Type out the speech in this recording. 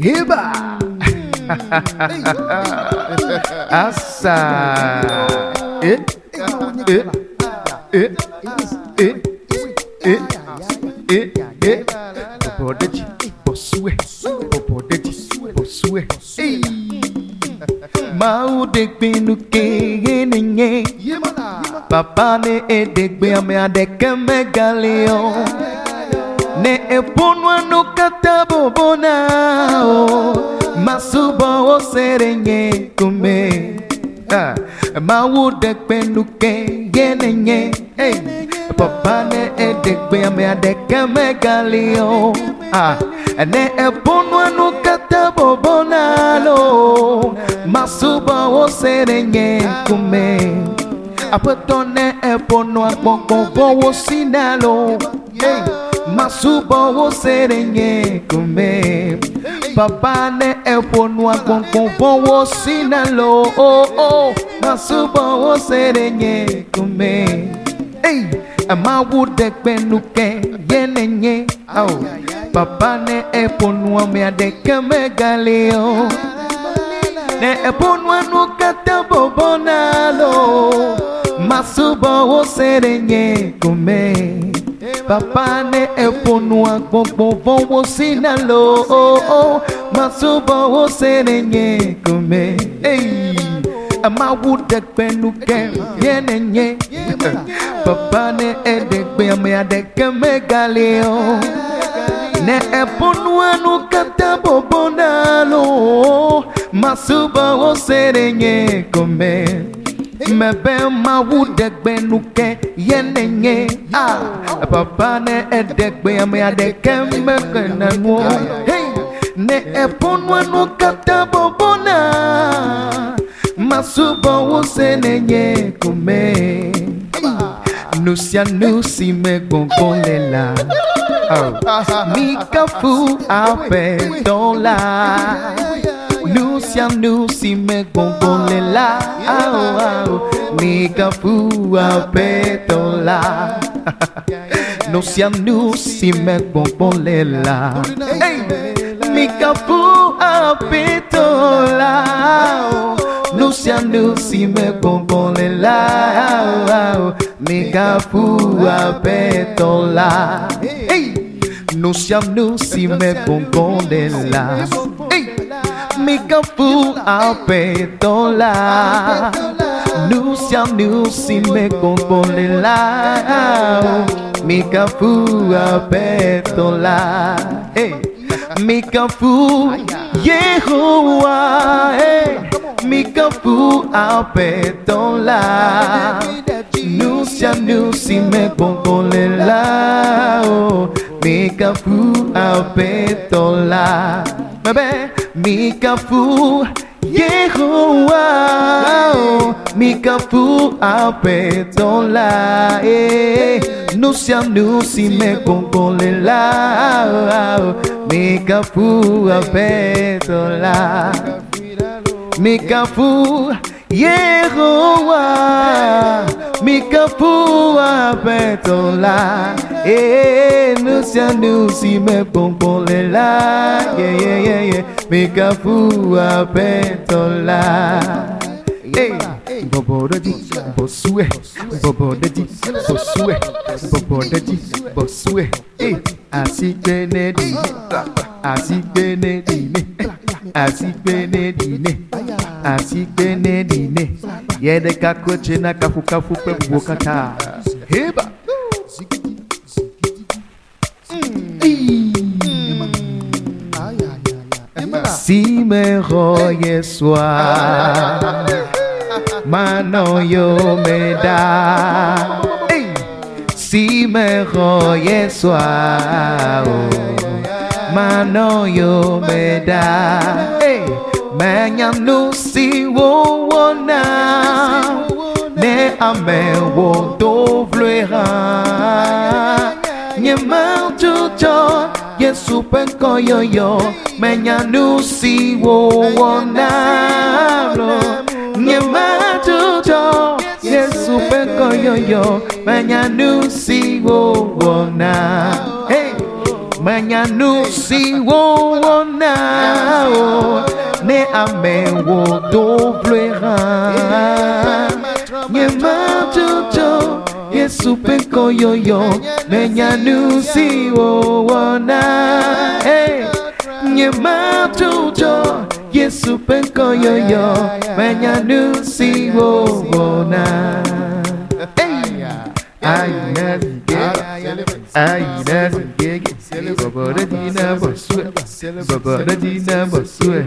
Eba. Asa. Bobodeji, bosue, bobodeji, bosue. Mau dekbinu kenye, papa ne edekbe ame adeke megaleo. Ne eponwa no katabobona, masuba o serenye kume. Mau dekbinu kenye, papa ne edekbe ame adeke megaleo. Ne eponwa no katabobona lo, masuba o serenye kume. Apotone epono akpokpo wo sinalo. Masuba wo serenye kume. Papa ne epono akpokpo wo sinalo. Masuba wo serenye kume. Ama wo dekpe nuke yenenye. Papa ne epono me adeke megaleo. Ne epono no katabobona lo, masuba wo serenye kume. Papa ne epono akpokpo wo sinalo, masuba wo serenye kume. Ama wo dekpe nuke yenenye. Papa ne edekpe ame adeke megaleo. Ne epono no katabobona lo, masuba wo serenye kume. Mebe ma wu dekbe nuke yenenye. Papa ne edekbe ame adeke mekenanwo. Ne epono no katabobona, masuba wo serenye kume. Nusia nusi me gongolela. Mikafu apetola. Nusi me gongolela. Mikafu apetola. Nusi me gongolela. Mikafu apetola. Nusi me gongolela. Mikafu apetola. Nusi me gongolela. Mikafu apetola. Nusi me gongolela. Mikafu apetola. Mikafu Yehovah. Mikafu apetola. Nusi me gongolela. Mikafu apetola. Mikafu Yehovah. Mikafu apetola. Nusi me gongolela. Mikafu apetola. Mikafu Yehovah. Mikafu apetola. Nusi me gongolela. Mikafu apetola. Bobodeji, bosue, bobodeji, bosue, bobodeji, bosue. Asikbenedine, asikbenedine, asikbenedine, asikbenedine. Yede kakoche na kafu kafu pe bukata. Heba. Si me roye soir, manon yo me da. Si me roye soir, manon yo me da. Menya no si wo na, ne ame wo do vlera. Nye martuto, ye super koyoyo, menya no si wo na. Nye martuto, ye super koyoyo, menya no si wo na. Manyanu si wo na o ne ame wo doblera Nyema tuto Yesu penko yo yo Manyanu si wo na hey Nyema tuto Yesu penko yo yo Manyanu si wo na hey I navigate Baba Dina Boswe